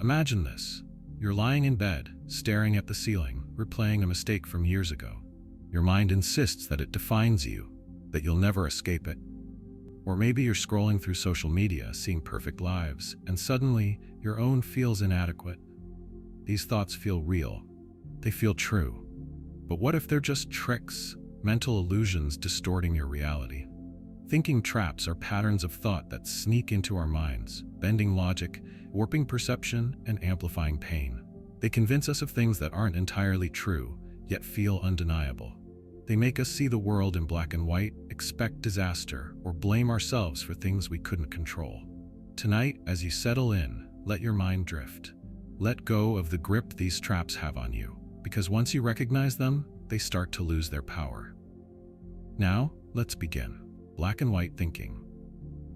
Imagine this. You're lying in bed, staring at the ceiling, replaying a mistake from years ago. Your mind insists that it defines you, that you'll never escape it. Or maybe you're scrolling through social media, seeing perfect lives, and suddenly your own feels inadequate. These thoughts feel real. They feel true. But what if they're just tricks, mental illusions distorting your reality? Thinking traps are patterns of thought that sneak into our minds, bending logic, warping perception, and amplifying pain. They convince us of things that aren't entirely true, yet feel undeniable. They make us see the world in black and white, expect disaster, or blame ourselves for things we couldn't control. Tonight, as you settle in, let your mind drift. Let go of the grip these traps have on you, because once you recognize them, they start to lose their power. Now, let's begin. Black and white thinking.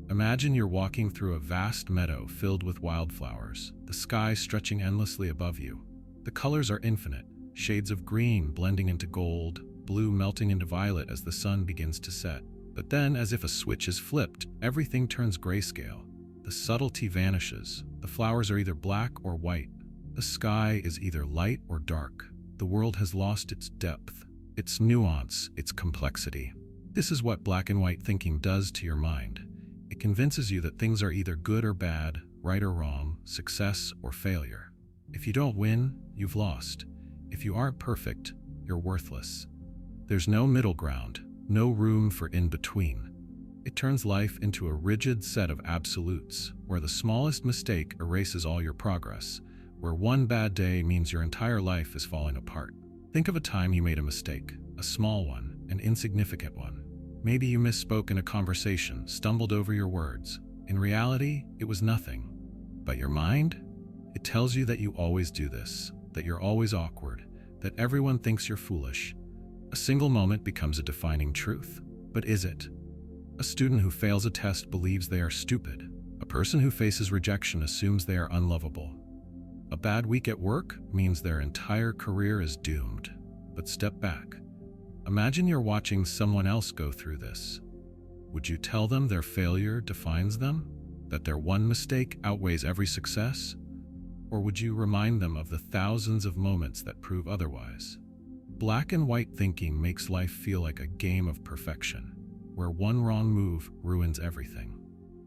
Imagine you're walking through a vast meadow filled with wildflowers, the sky stretching endlessly above you. The colors are infinite, shades of green blending into gold, blue melting into violet as the sun begins to set. But then, as if a switch is flipped, everything turns grayscale. The subtlety vanishes. The flowers are either black or white. The sky is either light or dark. The world has lost its depth, its nuance, its complexity. This is what black and white thinking does to your mind. It convinces you that things are either good or bad, right or wrong, success or failure. If you don't win, you've lost. If you aren't perfect, you're worthless. There's no middle ground, no room for in-between. It turns life into a rigid set of absolutes, where the smallest mistake erases all your progress, where one bad day means your entire life is falling apart. Think of a time you made a mistake, a small one, an insignificant one. Maybe you misspoke in a conversation, stumbled over your words. In reality, it was nothing. But your mind? It tells you that you always do this, that you're always awkward, that everyone thinks you're foolish. A single moment becomes a defining truth. But is it? A student who fails a test believes they are stupid. A person who faces rejection assumes they are unlovable. A bad week at work means their entire career is doomed. But step back. Imagine you're watching someone else go through this. Would you tell them their failure defines them? That their one mistake outweighs every success? Or would you remind them of the thousands of moments that prove otherwise? Black and white thinking makes life feel like a game of perfection, where one wrong move ruins everything.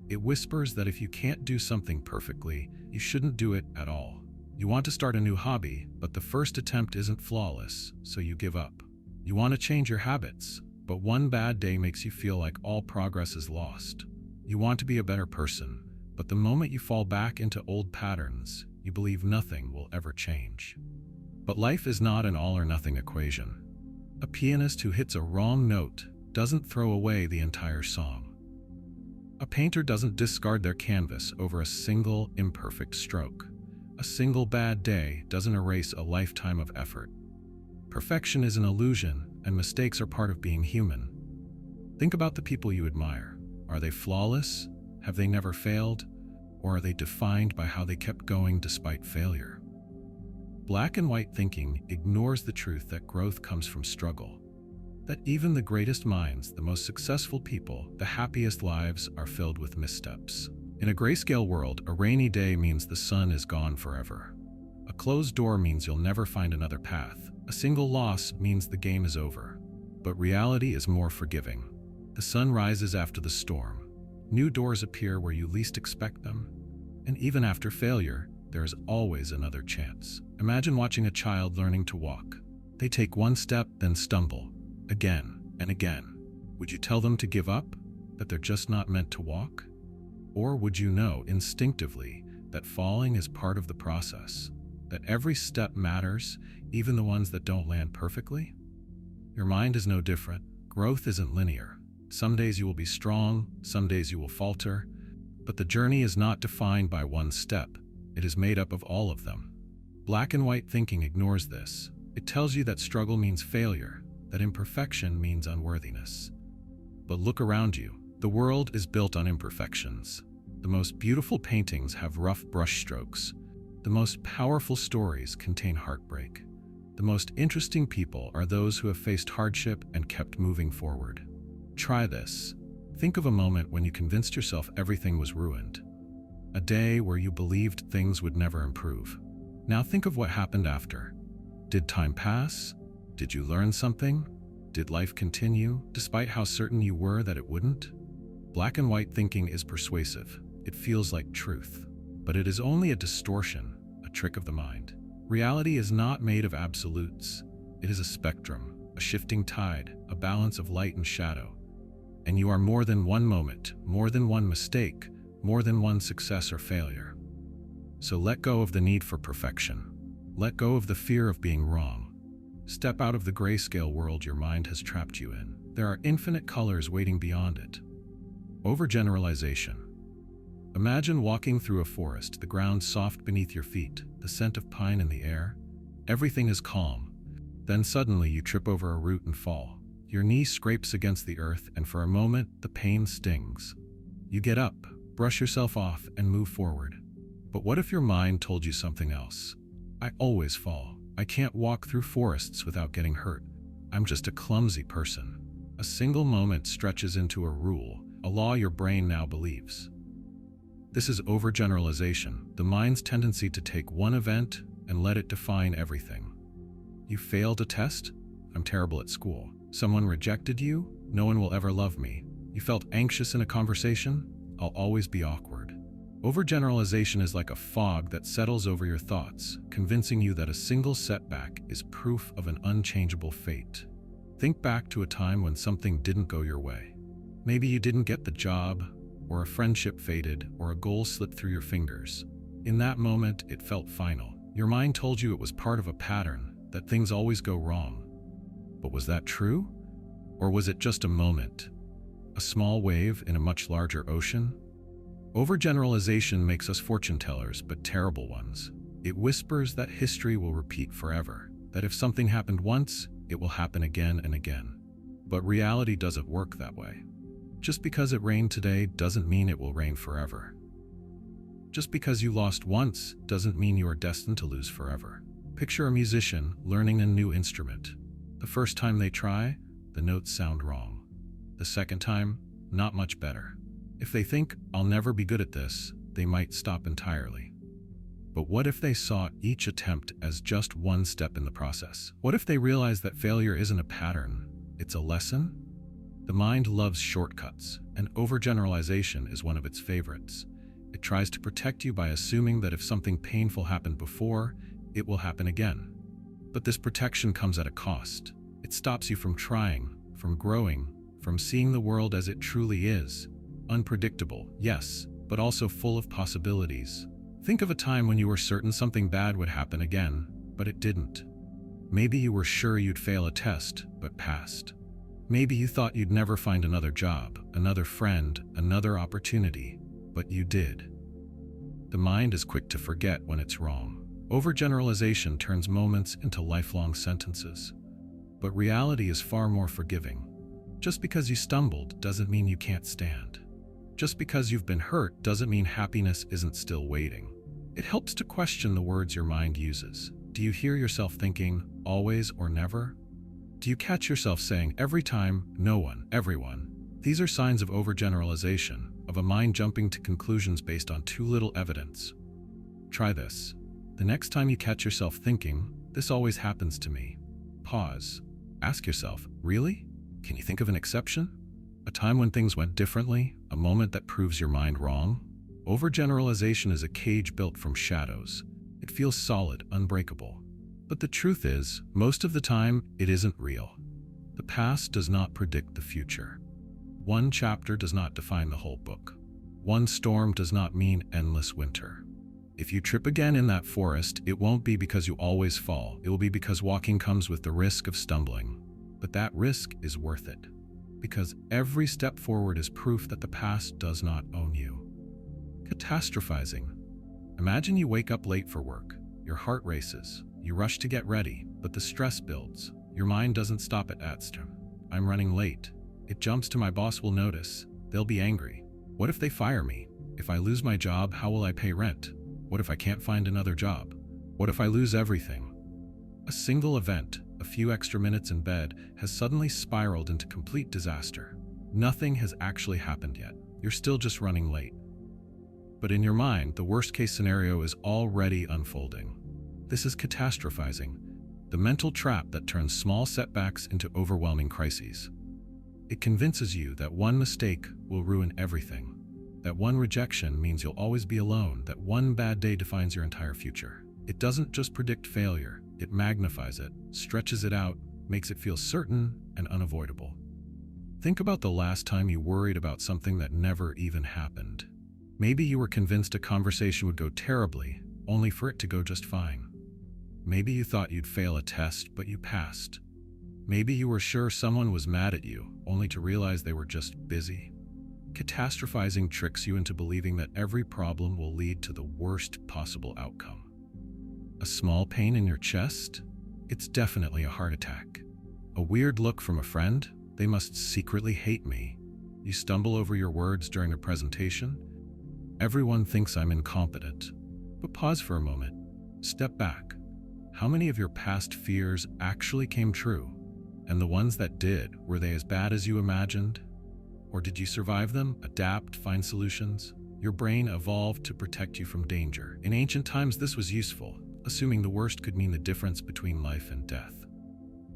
It whispers that if you can't do something perfectly, you shouldn't do it at all. You want to start a new hobby, but the first attempt isn't flawless, so you give up. You want to change your habits, but one bad day makes you feel like all progress is lost. You want to be a better person, but the moment you fall back into old patterns, you believe nothing will ever change. But life is not an all-or-nothing equation. A pianist who hits a wrong note doesn't throw away the entire song. A painter doesn't discard their canvas over a single imperfect stroke. A single bad day doesn't erase a lifetime of effort. Perfection is an illusion, and mistakes are part of being human. Think about the people you admire. Are they flawless? Have they never failed? Or are they defined by how they kept going despite failure? Black and white thinking ignores the truth that growth comes from struggle. That even the greatest minds, the most successful people, the happiest lives are filled with missteps. In a grayscale world, a rainy day means the sun is gone forever. A closed door means you'll never find another path. A single loss means the game is over. But reality is more forgiving. The sun rises after the storm. New doors appear where you least expect them. And even after failure, there is always another chance. Imagine watching a child learning to walk. They take one step, then stumble, again and again. Would you tell them to give up? That they're just not meant to walk? Or would you know instinctively that falling is part of the process? That every step matters, even the ones that don't land perfectly? Your mind is no different. Growth isn't linear. Some days you will be strong, some days you will falter, but the journey is not defined by one step. It is made up of all of them. Black and white thinking ignores this. It tells you that struggle means failure, that imperfection means unworthiness. But look around you. The world is built on imperfections. The most beautiful paintings have rough brushstrokes. The most powerful stories contain heartbreak. The most interesting people are those who have faced hardship and kept moving forward. Try this. Think of a moment when you convinced yourself everything was ruined. A day where you believed things would never improve. Now think of what happened after. Did time pass? Did you learn something? Did life continue, despite how certain you were that it wouldn't? Black and white thinking is persuasive. It feels like truth. But it is only a distortion, a trick of the mind. Reality is not made of absolutes. It is a spectrum, a shifting tide, a balance of light and shadow. And you are more than one moment, more than one mistake, more than one success or failure. So let go of the need for perfection. Let go of the fear of being wrong. Step out of the grayscale world your mind has trapped you in. There are infinite colors waiting beyond it. Overgeneralization. Imagine walking through a forest, the ground soft beneath your feet, the scent of pine in the air. Everything is calm. Then suddenly you trip over a root and fall. Your knee scrapes against the earth, and for a moment, the pain stings. You get up, brush yourself off, and move forward. But what if your mind told you something else? I always fall. I can't walk through forests without getting hurt. I'm just a clumsy person. A single moment stretches into a rule, a law your brain now believes. This is overgeneralization, the mind's tendency to take one event and let it define everything. You failed a test? I'm terrible at school. Someone rejected you? No one will ever love me. You felt anxious in a conversation? I'll always be awkward. Overgeneralization is like a fog that settles over your thoughts, convincing you that a single setback is proof of an unchangeable fate. Think back to a time when something didn't go your way. Maybe you didn't get the job, or a friendship faded, or a goal slipped through your fingers. In that moment, it felt final. Your mind told you it was part of a pattern, that things always go wrong. But was that true? Or was it just a moment? A small wave in a much larger ocean? Overgeneralization makes us fortune tellers, but terrible ones. It whispers that history will repeat forever, that if something happened once, it will happen again and again. But reality doesn't work that way. Just because it rained today doesn't mean it will rain forever. Just because you lost once doesn't mean you are destined to lose forever. Picture a musician learning a new instrument. The first time they try, the notes sound wrong. The second time, not much better. If they think, I'll never be good at this, they might stop entirely. But what if they saw each attempt as just one step in the process? What if they realized that failure isn't a pattern, it's a lesson? The mind loves shortcuts, and overgeneralization is one of its favorites. It tries to protect you by assuming that if something painful happened before, it will happen again. But this protection comes at a cost. It stops you from trying, from growing, from seeing the world as it truly is. Unpredictable, yes, but also full of possibilities. Think of a time when you were certain something bad would happen again, but it didn't. Maybe you were sure you'd fail a test, but passed. Maybe you thought you'd never find another job, another friend, another opportunity, but you did. The mind is quick to forget when it's wrong. Overgeneralization turns moments into lifelong sentences. But reality is far more forgiving. Just because you stumbled doesn't mean you can't stand. Just because you've been hurt doesn't mean happiness isn't still waiting. It helps to question the words your mind uses. Do you hear yourself thinking, always or never? Do you catch yourself saying every time, no one, everyone? These are signs of overgeneralization, of a mind jumping to conclusions based on too little evidence. Try this. The next time you catch yourself thinking, this always happens to me. Pause. Ask yourself, really? Can you think of an exception? A time when things went differently? A moment that proves your mind wrong? Overgeneralization is a cage built from shadows. It feels solid, unbreakable. But the truth is, most of the time, it isn't real. The past does not predict the future. One chapter does not define the whole book. One storm does not mean endless winter. If you trip again in that forest, it won't be because you always fall. It will be because walking comes with the risk of stumbling. But that risk is worth it. Because every step forward is proof that the past does not own you. Catastrophizing. Imagine you wake up late for work. Your heart races. You rush to get ready, but the stress builds. Your mind doesn't stop at Abstraction. I'm running late. It jumps to my boss will notice. They'll be angry. What if they fire me? If I lose my job, how will I pay rent? What if I can't find another job? What if I lose everything? A single event, a few extra minutes in bed, has suddenly spiraled into complete disaster. Nothing has actually happened yet. You're still just running late. But in your mind, the worst-case scenario is already unfolding. This is catastrophizing, the mental trap that turns small setbacks into overwhelming crises. It convinces you that one mistake will ruin everything, that one rejection means you'll always be alone, that one bad day defines your entire future. It doesn't just predict failure, it magnifies it, stretches it out, makes it feel certain and unavoidable. Think about the last time you worried about something that never even happened. Maybe you were convinced a conversation would go terribly, only for it to go just fine. Maybe you thought you'd fail a test, but you passed. Maybe you were sure someone was mad at you, only to realize they were just busy. Catastrophizing tricks you into believing that every problem will lead to the worst possible outcome. A small pain in your chest? It's definitely a heart attack. A weird look from a friend? They must secretly hate me. You stumble over your words during a presentation? Everyone thinks I'm incompetent. But pause for a moment. Step back. How many of your past fears actually came true? And the ones that did, were they as bad as you imagined? Or did you survive them, adapt, find solutions? Your brain evolved to protect you from danger. In ancient times, this was useful, assuming the worst could mean the difference between life and death.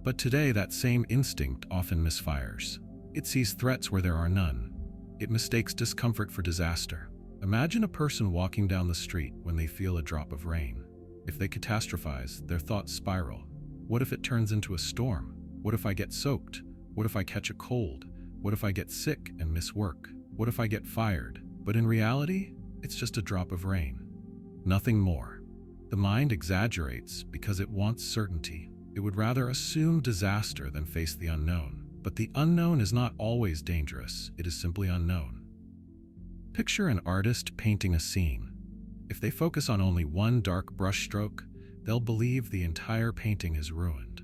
But today, that same instinct often misfires. It sees threats where there are none. It mistakes discomfort for disaster. Imagine a person walking down the street when they feel a drop of rain. If they catastrophize, their thoughts spiral. What if it turns into a storm? What if I get soaked? What if I catch a cold? What if I get sick and miss work? What if I get fired? But in reality, it's just a drop of rain. Nothing more. The mind exaggerates because it wants certainty. It would rather assume disaster than face the unknown. But the unknown is not always dangerous. It is simply unknown. Picture an artist painting a scene. If they focus on only one dark brushstroke, they'll believe the entire painting is ruined.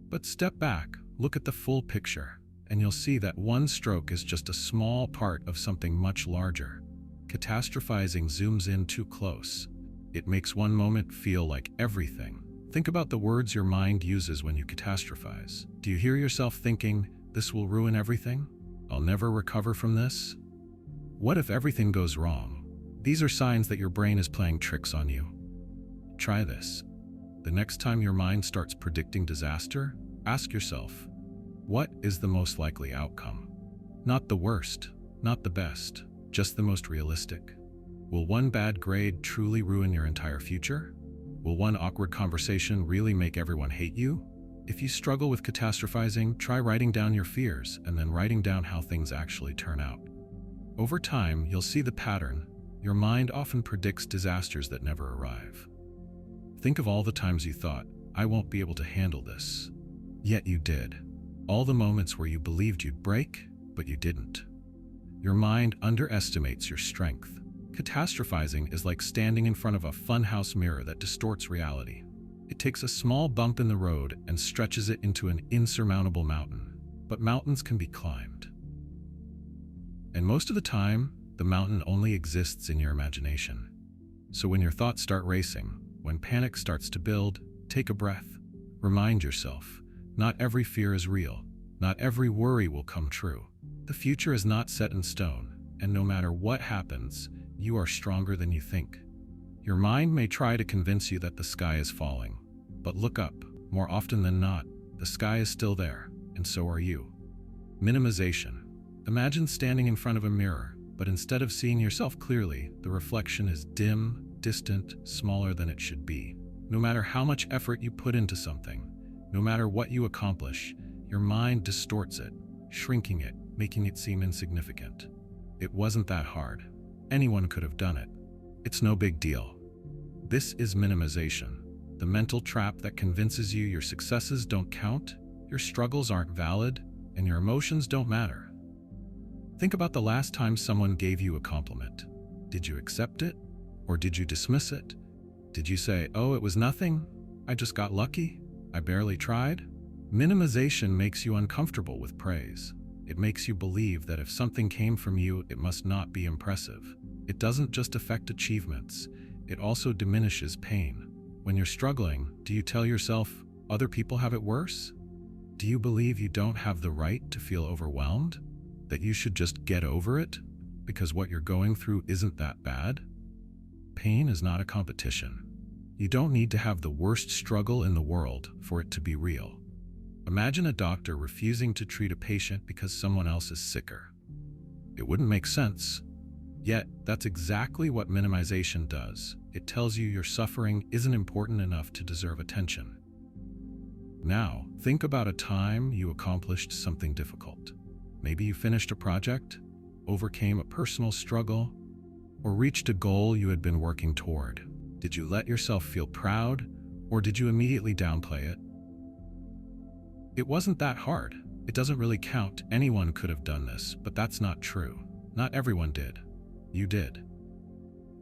But step back, look at the full picture, and you'll see that one stroke is just a small part of something much larger. Catastrophizing zooms in too close. It makes one moment feel like everything. Think about the words your mind uses when you catastrophize. Do you hear yourself thinking, "This will ruin everything? I'll never recover from this"? What if everything goes wrong? These are signs that your brain is playing tricks on you. Try this. The next time your mind starts predicting disaster, ask yourself, what is the most likely outcome? Not the worst, not the best, just the most realistic. Will one bad grade truly ruin your entire future? Will one awkward conversation really make everyone hate you? If you struggle with catastrophizing, try writing down your fears and then writing down how things actually turn out. Over time, you'll see the pattern. Your mind often predicts disasters that never arrive. Think of all the times you thought, "I won't be able to handle this." Yet you did. All the moments where you believed you'd break, but you didn't. Your mind underestimates your strength. Catastrophizing is like standing in front of a funhouse mirror that distorts reality. It takes a small bump in the road and stretches it into an insurmountable mountain. But mountains can be climbed. And most of the time, the mountain only exists in your imagination. So when your thoughts start racing, when panic starts to build, take a breath. Remind yourself, not every fear is real. Not every worry will come true. The future is not set in stone, and no matter what happens, you are stronger than you think. Your mind may try to convince you that the sky is falling, but look up. More often than not, the sky is still there, and so are you. Minimization. Imagine standing in front of a mirror, but instead of seeing yourself clearly, the reflection is dim, distant, smaller than it should be. No matter how much effort you put into something, no matter what you accomplish, your mind distorts it, shrinking it, making it seem insignificant. It wasn't that hard. Anyone could have done it. It's no big deal. This is minimization, the mental trap that convinces you your successes don't count, your struggles aren't valid, and your emotions don't matter. Think about the last time someone gave you a compliment. Did you accept it? Or did you dismiss it? Did you say, "Oh, it was nothing. I just got lucky. I barely tried"? Minimization makes you uncomfortable with praise. It makes you believe that if something came from you, it must not be impressive. It doesn't just affect achievements. It also diminishes pain. When you're struggling, do you tell yourself, "Other people have it worse"? Do you believe you don't have the right to feel overwhelmed? That you should just get over it? Because what you're going through isn't that bad? pain is not a competition. You don't need to have the worst struggle in the world for it to be real. Imagine a doctor refusing to treat a patient because someone else is sicker. It wouldn't make sense. Yet, that's exactly what minimization does. It tells you your suffering isn't important enough to deserve attention. Now, think about a time you accomplished something difficult. Maybe you finished a project, overcame a personal struggle, or reached a goal you had been working toward. Did you let yourself feel proud, or did you immediately downplay it? It wasn't that hard. It doesn't really count. Anyone could have done this, but that's not true. Not everyone did. You did.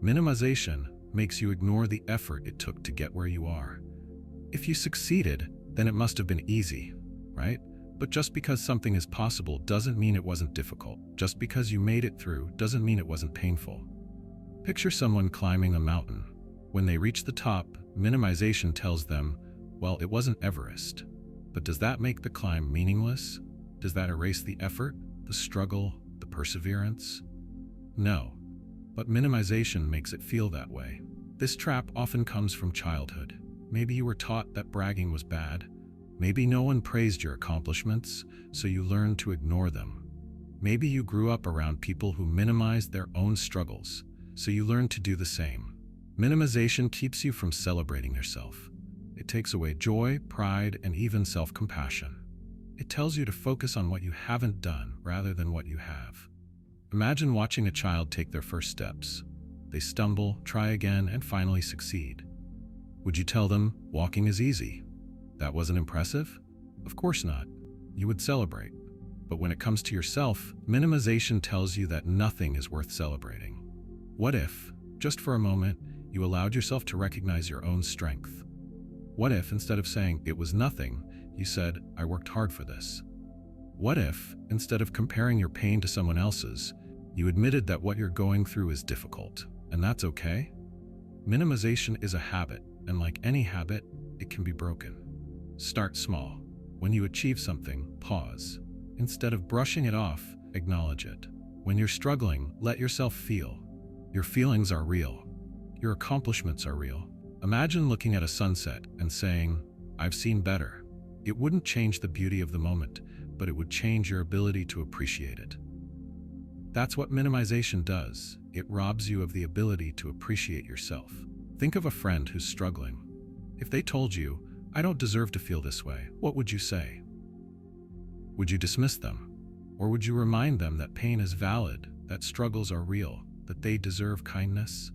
Minimization makes you ignore the effort it took to get where you are. If you succeeded, then it must have been easy, right? But just because something is possible doesn't mean it wasn't difficult. Just because you made it through doesn't mean it wasn't painful. Picture someone climbing a mountain. When they reach the top, minimization tells them, well, it wasn't Everest. But does that make the climb meaningless? Does that erase the effort, the struggle, the perseverance? No. But minimization makes it feel that way. This trap often comes from childhood. Maybe you were taught that bragging was bad. Maybe no one praised your accomplishments, so you learned to ignore them. Maybe you grew up around people who minimized their own struggles, so you learned to do the same. Minimization keeps you from celebrating yourself. It takes away joy, pride, and even self-compassion. It tells you to focus on what you haven't done rather than what you have. Imagine watching a child take their first steps. They stumble, try again, and finally succeed. Would you tell them, walking is easy? That wasn't impressive? Of course not. You would celebrate. But when it comes to yourself, minimization tells you that nothing is worth celebrating. What if, just for a moment, you allowed yourself to recognize your own strength? What if, instead of saying, it was nothing, you said, I worked hard for this? What if, instead of comparing your pain to someone else's, you admitted that what you're going through is difficult, and that's okay? Minimization is a habit, and like any habit, it can be broken. Start small. When you achieve something, pause. Instead of brushing it off, acknowledge it. When you're struggling, let yourself feel. Your feelings are real. Your accomplishments are real. Imagine looking at a sunset and saying, I've seen better. It wouldn't change the beauty of the moment, but it would change your ability to appreciate it. That's what minimization does. It robs you of the ability to appreciate yourself. Think of a friend who's struggling. If they told you, I don't deserve to feel this way, what would you say? Would you dismiss them? Or would you remind them that pain is valid, that struggles are real, that they deserve kindness?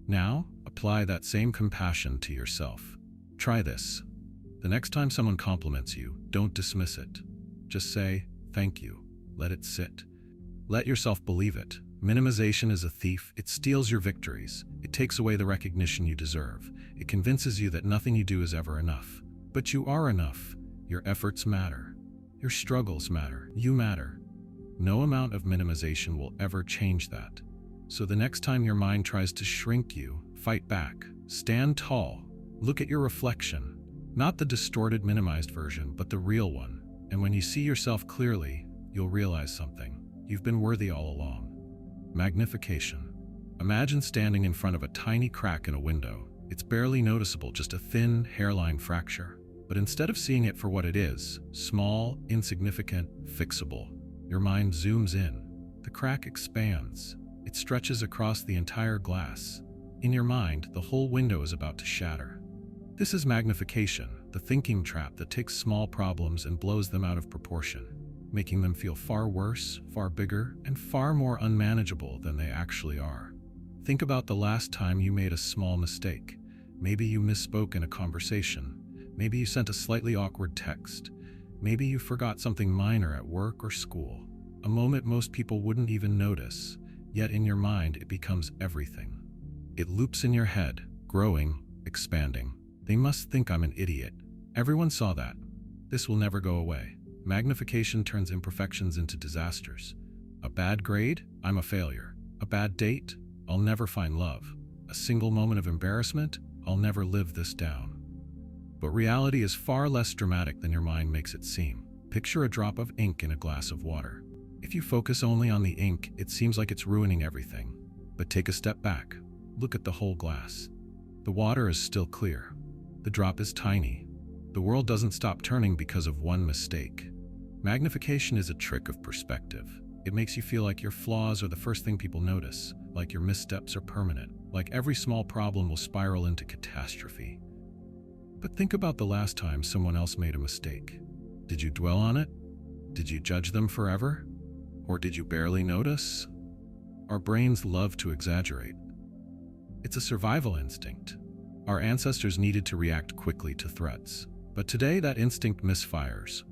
Now, apply that same compassion to yourself. Try this. The next time someone compliments you, don't dismiss it. Just say, thank you. Let it sit. Let yourself believe it. Minimization is a thief. It steals your victories. It takes away the recognition you deserve. It convinces you that nothing you do is ever enough. But you are enough. Your efforts matter. Your struggles matter. You matter. No amount of minimization will ever change that. So the next time your mind tries to shrink you, fight back. Stand tall. Look at your reflection. Not the distorted, minimized version, but the real one. And when you see yourself clearly, you'll realize something. You've been worthy all along. Magnification. Imagine standing in front of a tiny crack in a window. It's barely noticeable, just a thin hairline fracture. But instead of seeing it for what it is, small, insignificant, fixable, your mind zooms in. The crack expands. It stretches across the entire glass. In your mind, the whole window is about to shatter. This is magnification, the thinking trap that takes small problems and blows them out of proportion, making them feel far worse, far bigger, and far more unmanageable than they actually are. Think about the last time you made a small mistake. Maybe you misspoke in a conversation. Maybe you sent a slightly awkward text. Maybe you forgot something minor at work or school. A moment most people wouldn't even notice, yet in your mind it becomes everything. It loops in your head, growing, expanding. They must think I'm an idiot. Everyone saw that. This will never go away. Magnification turns imperfections into disasters. A bad grade? I'm a failure. A bad date? I'll never find love. A single moment of embarrassment? I'll never live this down. But reality is far less dramatic than your mind makes it seem. Picture a drop of ink in a glass of water. If you focus only on the ink, it seems like it's ruining everything. But take a step back. look at the whole glass. The water is still clear. The drop is tiny. The world doesn't stop turning because of one mistake. Magnification is a trick of perspective. It makes you feel like your flaws are the first thing people notice, like your missteps are permanent, like every small problem will spiral into catastrophe. But think about the last time someone else made a mistake. Did you dwell on it? Did you judge them forever? Or did you barely notice? Our brains love to exaggerate. It's a survival instinct. Our ancestors needed to react quickly to threats. But today that instinct misfires.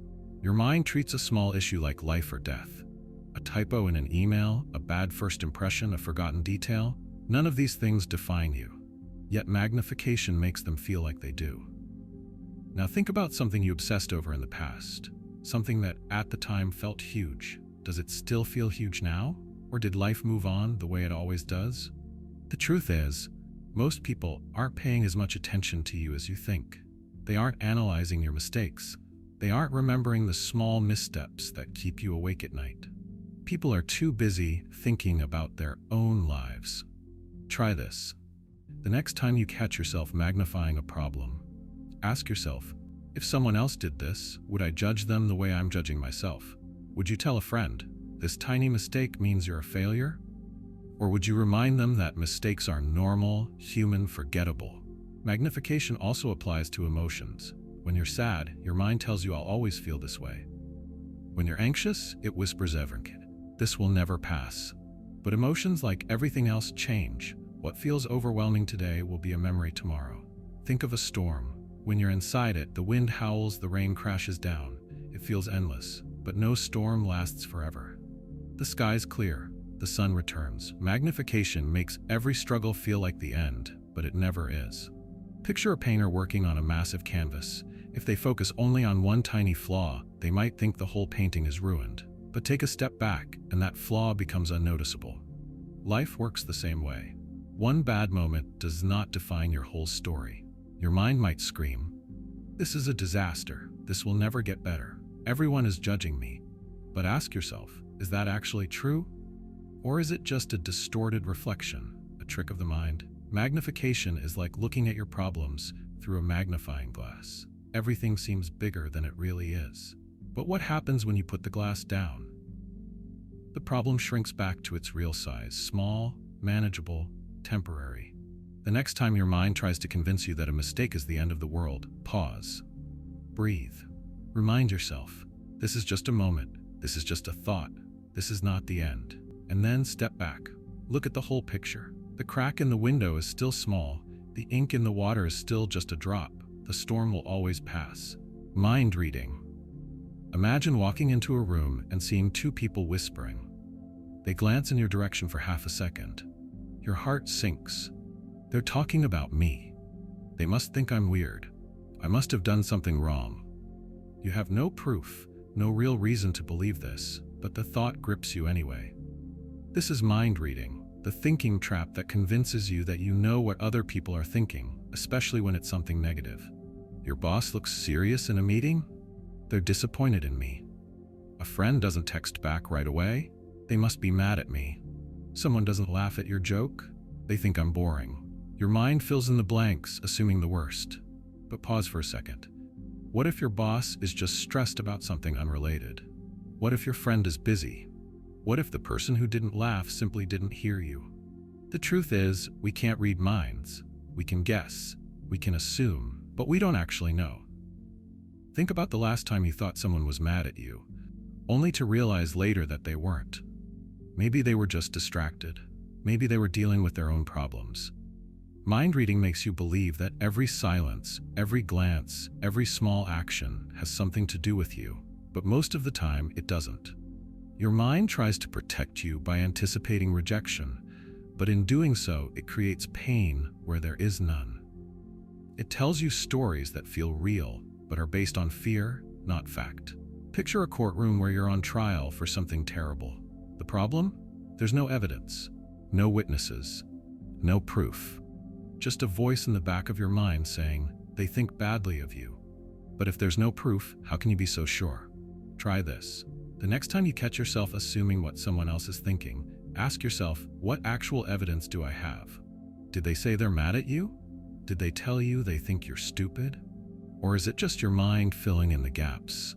Your mind treats a small issue like life or death. A typo in an email, a bad first impression, a forgotten detail. None of these things define you. Yet magnification makes them feel like they do. Now think about something you obsessed over in the past. Something that at the time felt huge. Does it still feel huge now? Or did life move on the way it always does? The truth is, most people aren't paying as much attention to you as you think. They aren't analyzing your mistakes. They aren't remembering the small missteps that keep you awake at night. People are too busy thinking about their own lives. Try this. The next time you catch yourself magnifying a problem, ask yourself, if someone else did this, would I judge them the way I'm judging myself? Would you tell a friend, this tiny mistake means you're a failure? Or would you remind them that mistakes are normal, human, forgettable? Magnification also applies to emotions. When you're sad, your mind tells you I'll always feel this way. When you're anxious, it whispers this will never pass. But emotions, like everything else, change. What feels overwhelming today will be a memory tomorrow. Think of a storm. When you're inside it, the wind howls, the rain crashes down. It feels endless, but no storm lasts forever. The sky's clear. The sun returns. Magnification makes every struggle feel like the end, but it never is. Picture a painter working on a massive canvas. If they focus only on one tiny flaw, they might think the whole painting is ruined. But take a step back, and that flaw becomes unnoticeable. Life works the same way. One bad moment does not define your whole story. Your mind might scream, "This is a disaster. This will never get better. Everyone is judging me." But ask yourself, is that actually true? Or is it just a distorted reflection, a trick of the mind? Magnification is like looking at your problems through a magnifying glass. Everything seems bigger than it really is. But what happens when you put the glass down? The problem shrinks back to its real size, small, manageable, temporary. The next time your mind tries to convince you that a mistake is the end of the world, pause. Breathe. Remind yourself, this is just a moment. This is just a thought. This is not the end. And then step back. Look at the whole picture. The crack in the window is still small. The ink in the water is still just a drop. The storm will always pass. Mind reading. Imagine walking into a room and seeing two people whispering. They glance in your direction for half a second. Your heart sinks. They're talking about me. They must think I'm weird. I must have done something wrong. You have no proof, no real reason to believe this, but the thought grips you anyway. This is mind reading, the thinking trap that convinces you that you know what other people are thinking, especially when it's something negative. Your boss looks serious in a meeting? They're disappointed in me. A friend doesn't text back right away? They must be mad at me. Someone doesn't laugh at your joke? They think I'm boring. Your mind fills in the blanks, assuming the worst. But pause for a second. What if your boss is just stressed about something unrelated? What if your friend is busy? What if the person who didn't laugh simply didn't hear you? The truth is, we can't read minds. We can guess, we can assume, but we don't actually know. Think about the last time you thought someone was mad at you, only to realize later that they weren't. Maybe they were just distracted. Maybe they were dealing with their own problems. Mind reading makes you believe that every silence, every glance, every small action has something to do with you, but most of the time it doesn't. Your mind tries to protect you by anticipating rejection, but in doing so, it creates pain where there is none. It tells you stories that feel real, but are based on fear, not fact. Picture a courtroom where you're on trial for something terrible. The problem? There's no evidence, no witnesses, no proof. Just a voice in the back of your mind saying, they think badly of you. But if there's no proof, how can you be so sure? Try this. The next time you catch yourself assuming what someone else is thinking, ask yourself, what actual evidence do I have? Did they say they're mad at you? Did they tell you they think you're stupid? Or is it just your mind filling in the gaps?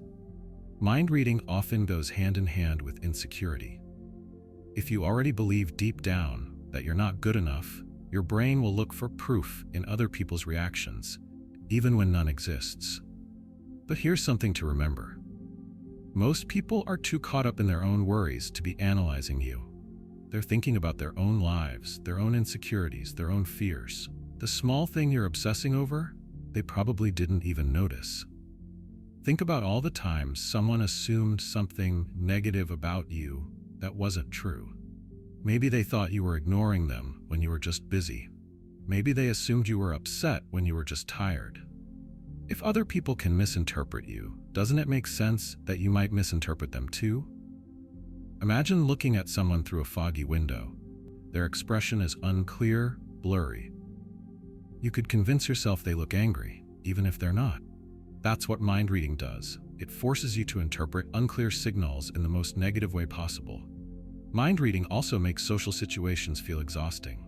Mind reading often goes hand in hand with insecurity. If you already believe deep down that you're not good enough, your brain will look for proof in other people's reactions, even when none exists. But here's something to remember. Most people are too caught up in their own worries to be analyzing you. They're thinking about their own lives, their own insecurities, their own fears. The small thing you're obsessing over, they probably didn't even notice. Think about all the times someone assumed something negative about you that wasn't true. Maybe they thought you were ignoring them when you were just busy. Maybe they assumed you were upset when you were just tired. If other people can misinterpret you, doesn't it make sense that you might misinterpret them too? Imagine looking at someone through a foggy window. Their expression is unclear, blurry. You could convince yourself they look angry, even if they're not. That's what mind reading does. It forces you to interpret unclear signals in the most negative way possible. Mind reading also makes social situations feel exhausting.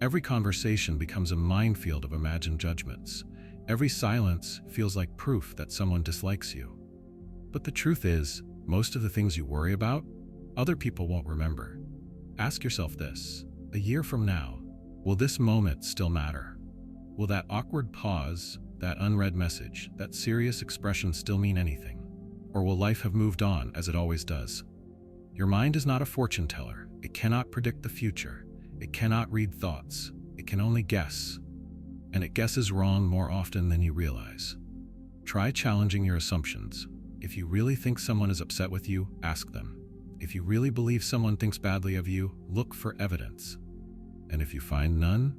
Every conversation becomes a minefield of imagined judgments. Every silence feels like proof that someone dislikes you. But the truth is, most of the things you worry about, other people won't remember. Ask yourself this: a year from now, will this moment still matter? Will that awkward pause, that unread message, that serious expression still mean anything? Or will life have moved on as it always does? Your mind is not a fortune teller. It cannot predict the future. It cannot read thoughts. It can only guess. And it guesses wrong more often than you realize. Try challenging your assumptions. If you really think someone is upset with you, ask them. If you really believe someone thinks badly of you, look for evidence. And if you find none,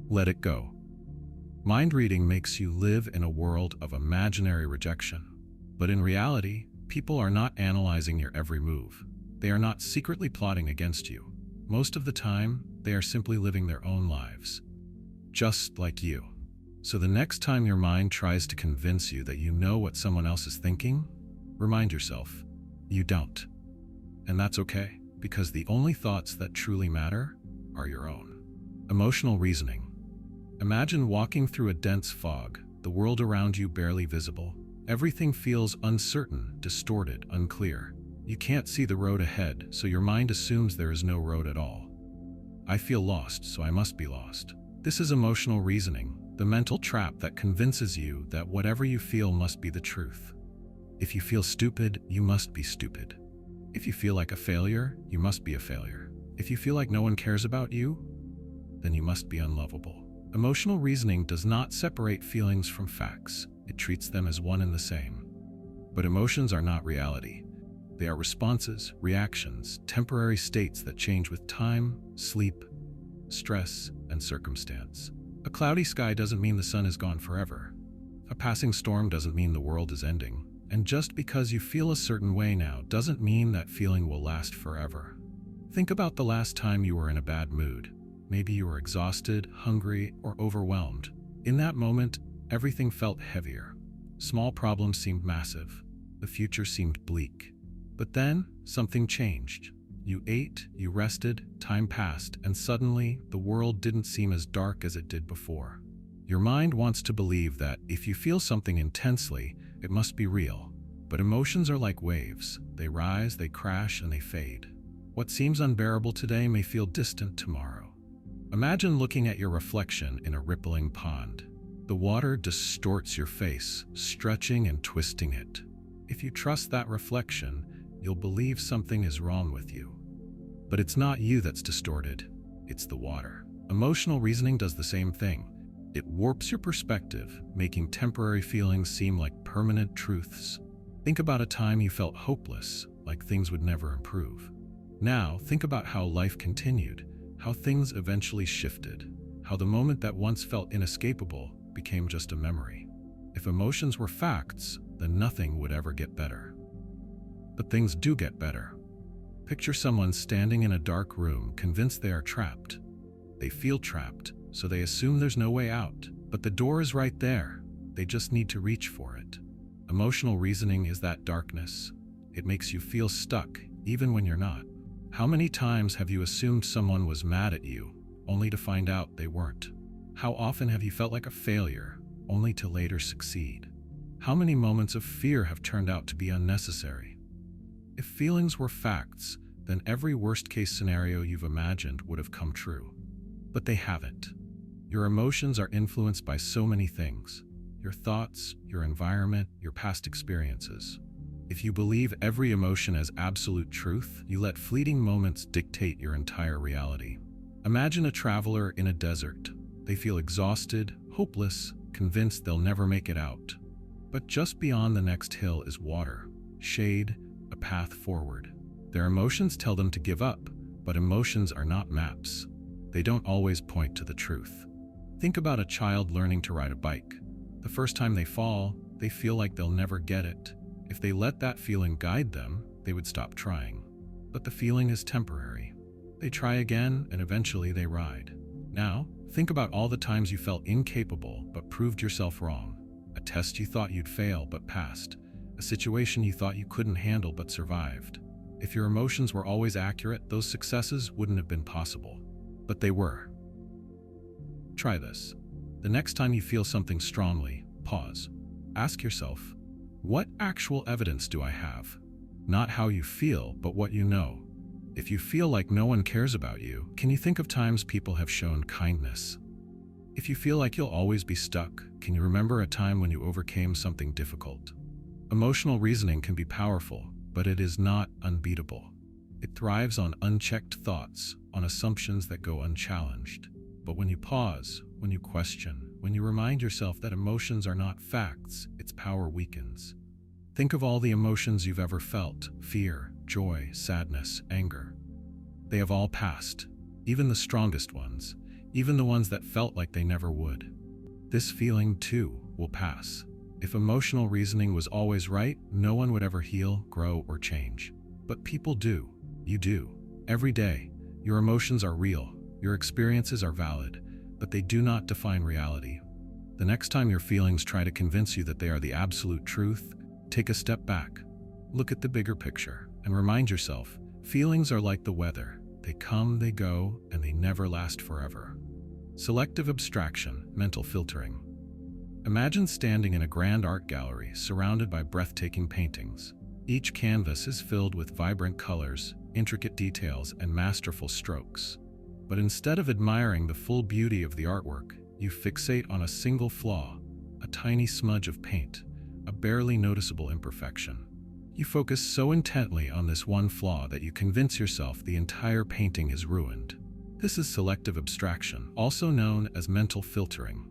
let it go. Mind reading makes you live in a world of imaginary rejection. But in reality, people are not analyzing your every move. They are not secretly plotting against you. Most of the time, they are simply living their own lives, just like you. So the next time your mind tries to convince you that you know what someone else is thinking, remind yourself, you don't. And that's okay, because the only thoughts that truly matter are your own. Emotional reasoning. Imagine walking through a dense fog, the world around you barely visible. Everything feels uncertain, distorted, unclear. You can't see the road ahead, so your mind assumes there is no road at all. I feel lost, so I must be lost. This is emotional reasoning, the mental trap that convinces you that whatever you feel must be the truth. If you feel stupid, you must be stupid. If you feel like a failure, you must be a failure. If you feel like no one cares about you, then you must be unlovable. Emotional reasoning does not separate feelings from facts. It treats them as one and the same. But emotions are not reality. They are responses, reactions, temporary states that change with time, sleep, stress, and circumstance. A cloudy sky doesn't mean the sun is gone forever. A passing storm doesn't mean the world is ending. And just because you feel a certain way now doesn't mean that feeling will last forever. Think about the last time you were in a bad mood. Maybe you were exhausted, hungry, or overwhelmed. In that moment, everything felt heavier. Small problems seemed massive. The future seemed bleak. But then, something changed. You ate, you rested, time passed, and suddenly, the world didn't seem as dark as it did before. Your mind wants to believe that if you feel something intensely, it must be real. But emotions are like waves. They rise, they crash, and they fade. What seems unbearable today may feel distant tomorrow. Imagine looking at your reflection in a rippling pond. The water distorts your face, stretching and twisting it. If you trust that reflection, you'll believe something is wrong with you. But it's not you that's distorted, it's the water. Emotional reasoning does the same thing. It warps your perspective, making temporary feelings seem like permanent truths. Think about a time you felt hopeless, like things would never improve. Now, think about how life continued, how things eventually shifted, how the moment that once felt inescapable became just a memory. If emotions were facts, then nothing would ever get better. But things do get better. Picture someone standing in a dark room, convinced they are trapped. They feel trapped, so they assume there's no way out. But the door is right there. They just need to reach for it. Emotional reasoning is that darkness. It makes you feel stuck, even when you're not. How many times have you assumed someone was mad at you, only to find out they weren't? How often have you felt like a failure, only to later succeed? How many moments of fear have turned out to be unnecessary? If feelings were facts, then every worst-case scenario you've imagined would have come true. But they haven't. Your emotions are influenced by so many things: your thoughts, your environment, your past experiences. If you believe every emotion as absolute truth, you let fleeting moments dictate your entire reality. Imagine a traveler in a desert. They feel exhausted, hopeless, convinced they'll never make it out. But just beyond the next hill is water, shade, a path forward. Their emotions tell them to give up, but emotions are not maps. They don't always point to the truth. Think about a child learning to ride a bike. The first time they fall, they feel like they'll never get it. If they let that feeling guide them, they would stop trying. But the feeling is temporary. They try again, and eventually they ride. Now, think about all the times you felt incapable but proved yourself wrong. A test you thought you'd fail but passed. A situation you thought you couldn't handle but survived. If your emotions were always accurate, those successes wouldn't have been possible. But they were. Try this. The next time you feel something strongly, pause. Ask yourself, what actual evidence do I have? Not how you feel, but what you know. If you feel like no one cares about you, can you think of times people have shown kindness? If you feel like you'll always be stuck, can you remember a time when you overcame something difficult? Emotional reasoning can be powerful, but it is not unbeatable. It thrives on unchecked thoughts, on assumptions that go unchallenged. But when you pause, when you question, when you remind yourself that emotions are not facts, its power weakens. Think of all the emotions you've ever felt: fear, joy, sadness, anger. They have all passed, even the strongest ones, even the ones that felt like they never would. This feeling, too, will pass. If emotional reasoning was always right, no one would ever heal, grow, or change. But people do. You do. Every day. Your emotions are real. Your experiences are valid, but they do not define reality. The next time your feelings try to convince you that they are the absolute truth, take a step back. Look at the bigger picture and remind yourself, feelings are like the weather. They come, they go, and they never last forever. Selective abstraction, mental filtering. Imagine standing in a grand art gallery surrounded by breathtaking paintings. Each canvas is filled with vibrant colors, intricate details, and masterful strokes. But instead of admiring the full beauty of the artwork, you fixate on a single flaw, a tiny smudge of paint, a barely noticeable imperfection. You focus so intently on this one flaw that you convince yourself the entire painting is ruined. This is selective abstraction, also known as mental filtering.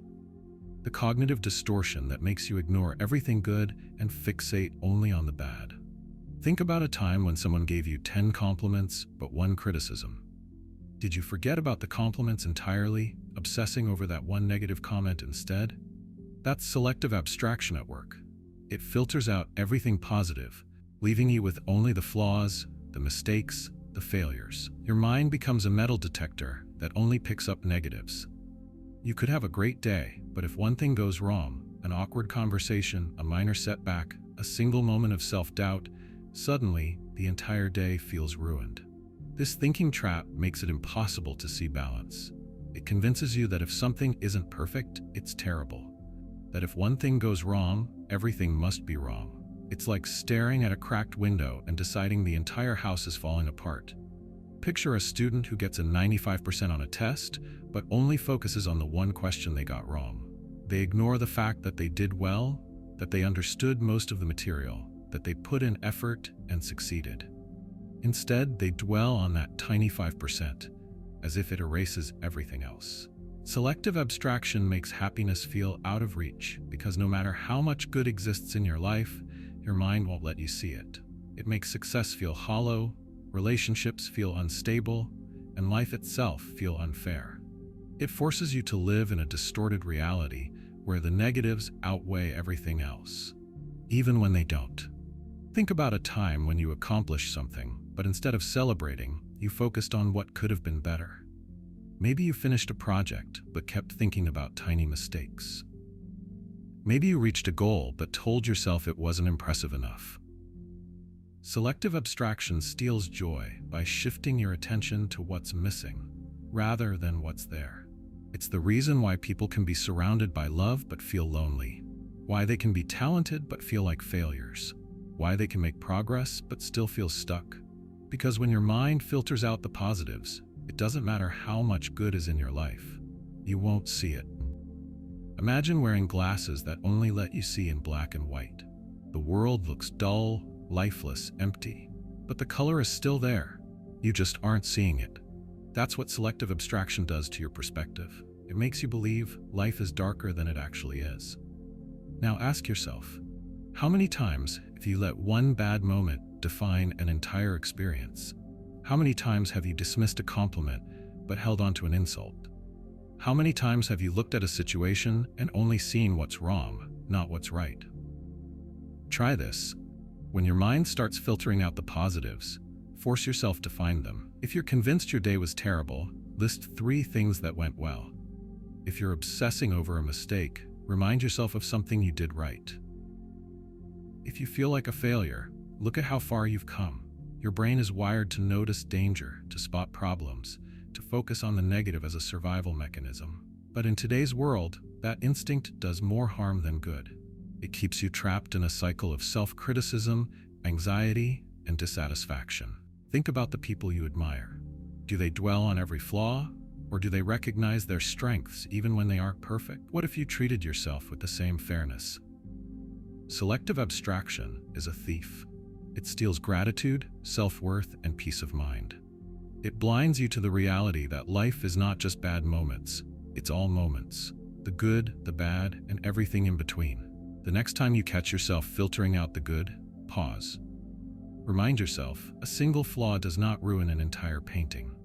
The cognitive distortion that makes you ignore everything good and fixate only on the bad. Think about a time when someone gave you 10 compliments but 1 criticism. Did you forget about the compliments entirely, obsessing over that one negative comment instead? That's selective abstraction at work. It filters out everything positive, leaving you with only the flaws, the mistakes, the failures. Your mind becomes a metal detector that only picks up negatives. You could have a great day, but if one thing goes wrong, an awkward conversation, a minor setback, a single moment of self-doubt, suddenly the entire day feels ruined. This thinking trap makes it impossible to see balance. It convinces you that if something isn't perfect, it's terrible. That if one thing goes wrong, everything must be wrong. It's like staring at a cracked window and deciding the entire house is falling apart. Picture a student who gets a 95% on a test, but only focuses on the one question they got wrong. They ignore the fact that they did well, that they understood most of the material, that they put in effort and succeeded. Instead, they dwell on that tiny 5%, as if it erases everything else. Selective abstraction makes happiness feel out of reach, because no matter how much good exists in your life, your mind won't let you see it. It makes success feel hollow, relationships feel unstable, and life itself feel unfair. It forces you to live in a distorted reality where the negatives outweigh everything else, even when they don't. Think about a time when you accomplished something, but instead of celebrating, you focused on what could have been better. Maybe you finished a project, but kept thinking about tiny mistakes. Maybe you reached a goal, but told yourself it wasn't impressive enough. Selective abstraction steals joy by shifting your attention to what's missing. rather than what's there. It's the reason why people can be surrounded by love but feel lonely, why they can be talented but feel like failures, why they can make progress but still feel stuck. Because when your mind filters out the positives, it doesn't matter how much good is in your life, you won't see it. Imagine wearing glasses that only let you see in black and white. The world looks dull, lifeless, empty, but the color is still there. You just aren't seeing it. That's what selective abstraction does to your perspective. It makes you believe life is darker than it actually is. Now ask yourself, how many times have you let one bad moment define an entire experience? How many times have you dismissed a compliment but held on to an insult? How many times have you looked at a situation and only seen what's wrong, not what's right? Try this. When your mind starts filtering out the positives, force yourself to find them. If you're convinced your day was terrible, list 3 things that went well. If you're obsessing over a mistake, remind yourself of something you did right. If you feel like a failure, look at how far you've come. Your brain is wired to notice danger, to spot problems, to focus on the negative as a survival mechanism. But in today's world, that instinct does more harm than good. It keeps you trapped in a cycle of self-criticism, anxiety, and dissatisfaction. Think about the people you admire. Do they dwell on every flaw, or do they recognize their strengths even when they aren't perfect? What if you treated yourself with the same fairness? Selective abstraction is a thief. It steals gratitude, self-worth, and peace of mind. It blinds you to the reality that life is not just bad moments, it's all moments. The good, the bad, and everything in between. The next time you catch yourself filtering out the good, pause. Remind yourself, a single flaw does not ruin an entire painting.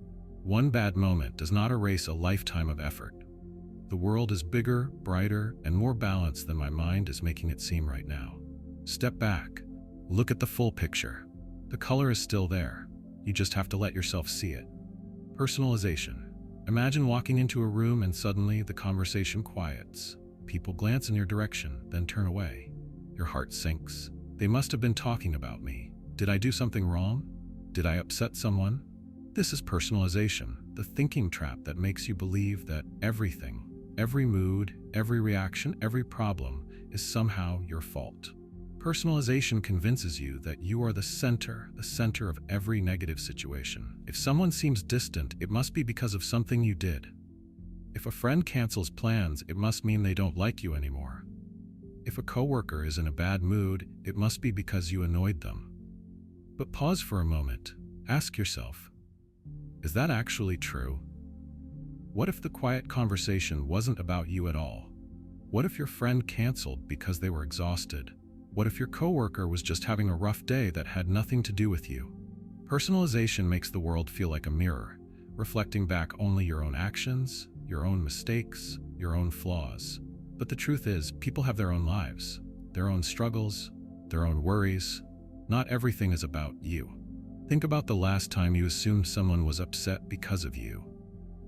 One bad moment does not erase a lifetime of effort. The world is bigger, brighter, and more balanced than my mind is making it seem right now. Step back. Look at the full picture. The color is still there. You just have to let yourself see it. Personalization. Imagine walking into a room and suddenly the conversation quiets. People glance in your direction, then turn away. Your heart sinks. They must have been talking about me. Did I do something wrong? Did I upset someone? This is personalization, the thinking trap that makes you believe that everything, every mood, every reaction, every problem is somehow your fault. Personalization convinces you that you are the center of every negative situation. If someone seems distant, it must be because of something you did. If a friend cancels plans, it must mean they don't like you anymore. If a coworker is in a bad mood, it must be because you annoyed them. But pause for a moment. Ask yourself, is that actually true? What if the quiet conversation wasn't about you at all? What if your friend canceled because they were exhausted? What if your coworker was just having a rough day that had nothing to do with you? Personalization makes the world feel like a mirror, reflecting back only your own actions, your own mistakes, your own flaws. But the truth is, people have their own lives, their own struggles, their own worries. Not everything is about you. Think about the last time you assumed someone was upset because of you,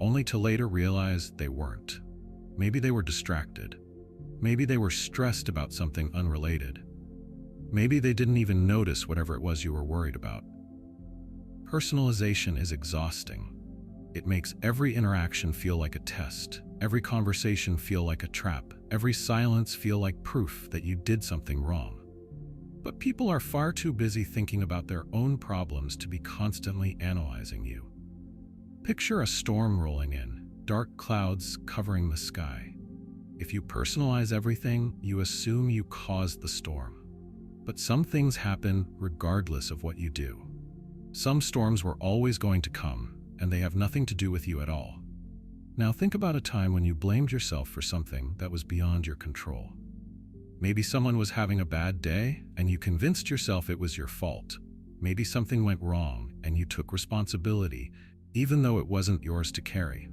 only to later realize they weren't. Maybe they were distracted. Maybe they were stressed about something unrelated. Maybe they didn't even notice whatever it was you were worried about. Personalization is exhausting. It makes every interaction feel like a test, every conversation feel like a trap, every silence feel like proof that you did something wrong. But people are far too busy thinking about their own problems to be constantly analyzing you. Picture a storm rolling in, dark clouds covering the sky. If you personalize everything, you assume you caused the storm. But some things happen regardless of what you do. Some storms were always going to come, and they have nothing to do with you at all. Now think about a time when you blamed yourself for something that was beyond your control. Maybe someone was having a bad day, and you convinced yourself it was your fault. Maybe something went wrong, and you took responsibility, even though it wasn't yours to carry.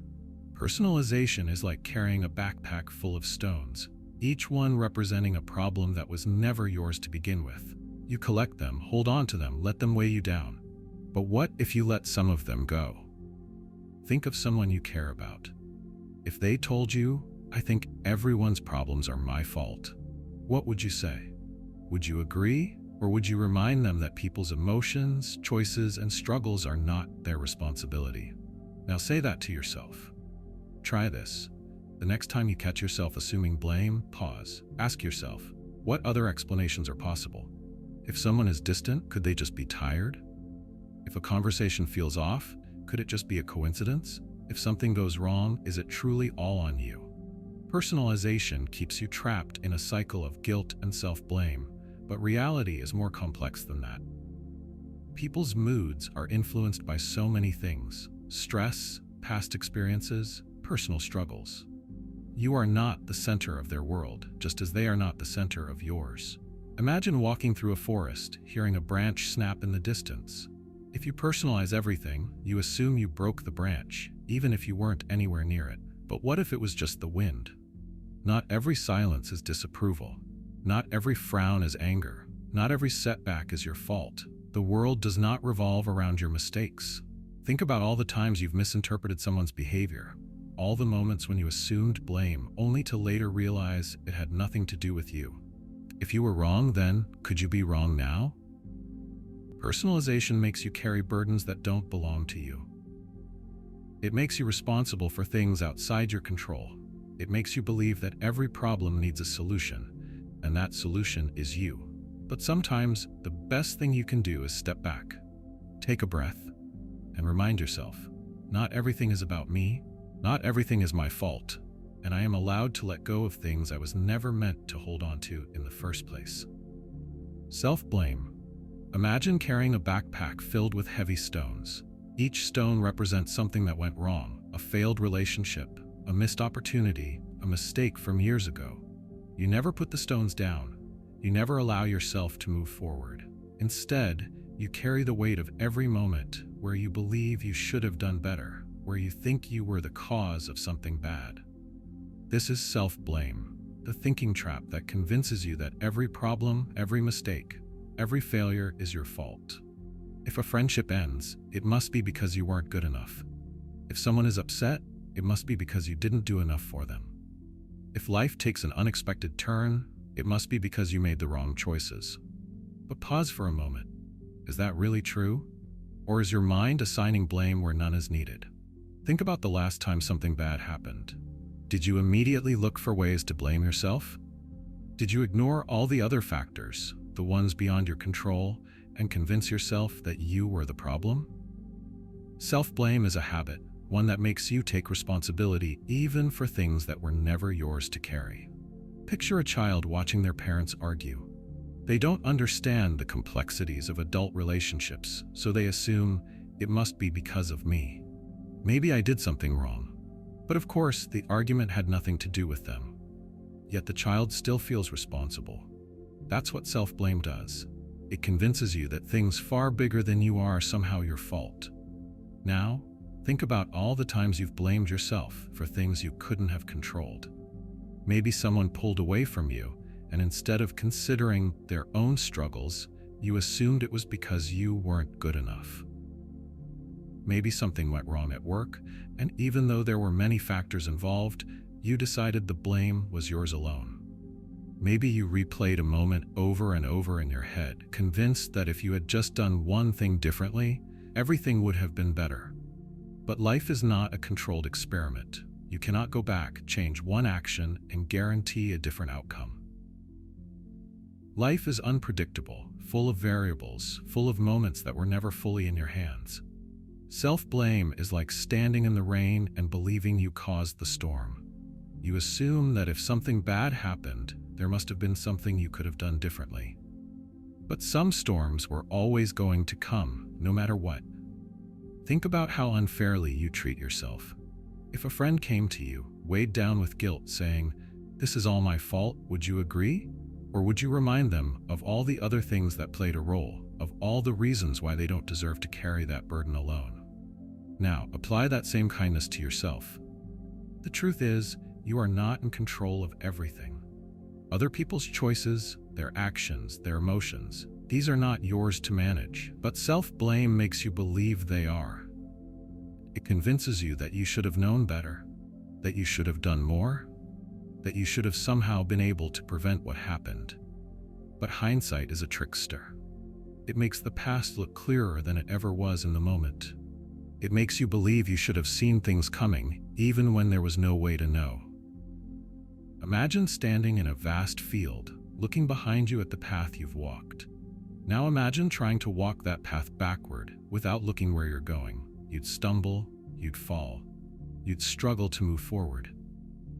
Personalization is like carrying a backpack full of stones, each one representing a problem that was never yours to begin with. You collect them, hold on to them, let them weigh you down. But what if you let some of them go? Think of someone you care about. If they told you, "I think everyone's problems are my fault," what would you say? Would you agree, or would you remind them that people's emotions, choices, and struggles are not their responsibility? Now say that to yourself. Try this. The next time you catch yourself assuming blame, pause. Ask yourself, what other explanations are possible? If someone is distant, could they just be tired? If a conversation feels off, could it just be a coincidence? If something goes wrong, is it truly all on you? Personalization keeps you trapped in a cycle of guilt and self-blame, but reality is more complex than that. People's moods are influenced by so many things: stress, past experiences, personal struggles. You are not the center of their world, just as they are not the center of yours. Imagine walking through a forest, hearing a branch snap in the distance. If you personalize everything, you assume you broke the branch, even if you weren't anywhere near it. But what if it was just the wind? Not every silence is disapproval. Not every frown is anger. Not every setback is your fault. The world does not revolve around your mistakes. Think about all the times you've misinterpreted someone's behavior, all the moments when you assumed blame only to later realize it had nothing to do with you. If you were wrong then, could you be wrong now? Personalization makes you carry burdens that don't belong to you. It makes you responsible for things outside your control. It makes you believe that every problem needs a solution, and that solution is you. But sometimes, the best thing you can do is step back, take a breath, and remind yourself, not everything is about me, not everything is my fault, and I am allowed to let go of things I was never meant to hold on to in the first place. Self-blame. Imagine carrying a backpack filled with heavy stones. Each stone represents something that went wrong: a failed relationship, a missed opportunity, a mistake from years ago. You never put the stones down. You never allow yourself to move forward. Instead, you carry the weight of every moment where you believe you should have done better, where you think you were the cause of something bad. This is self-blame, the thinking trap that convinces you that every problem, every mistake, every failure is your fault. If a friendship ends, it must be because you weren't good enough. If someone is upset, it must be because you didn't do enough for them. If life takes an unexpected turn, it must be because you made the wrong choices. But pause for a moment. Is that really true? Or is your mind assigning blame where none is needed? Think about the last time something bad happened. Did you immediately look for ways to blame yourself? Did you ignore all the other factors, the ones beyond your control, and convince yourself that you were the problem? Self-blame is a habit, one that makes you take responsibility even for things that were never yours to carry. Picture a child watching their parents argue. They don't understand the complexities of adult relationships, so they assume it must be because of me. Maybe I did something wrong. But of course, the argument had nothing to do with them. Yet the child still feels responsible. That's what self-blame does. It convinces you that things far bigger than you are somehow your fault. Now, think about all the times you've blamed yourself for things you couldn't have controlled. Maybe someone pulled away from you, and instead of considering their own struggles, you assumed it was because you weren't good enough. Maybe something went wrong at work, and even though there were many factors involved, you decided the blame was yours alone. Maybe you replayed a moment over and over in your head, convinced that if you had just done one thing differently, everything would have been better. But life is not a controlled experiment. You cannot go back, change one action, and guarantee a different outcome. Life is unpredictable, full of variables, full of moments that were never fully in your hands. Self-blame is like standing in the rain and believing you caused the storm. You assume that if something bad happened, there must have been something you could have done differently. But some storms were always going to come, no matter what. Think about how unfairly you treat yourself. If a friend came to you, weighed down with guilt, saying, "This is all my fault," would you agree? Or would you remind them of all the other things that played a role, of all the reasons why they don't deserve to carry that burden alone? Now, apply that same kindness to yourself. The truth is, you are not in control of everything. Other people's choices, their actions, their emotions, these are not yours to manage, but self-blame makes you believe they are. It convinces you that you should have known better, that you should have done more, that you should have somehow been able to prevent what happened. But hindsight is a trickster. It makes the past look clearer than it ever was in the moment. It makes you believe you should have seen things coming, even when there was no way to know. Imagine standing in a vast field, looking behind you at the path you've walked. Now imagine trying to walk that path backward without looking where you're going. You'd stumble, you'd fall, you'd struggle to move forward.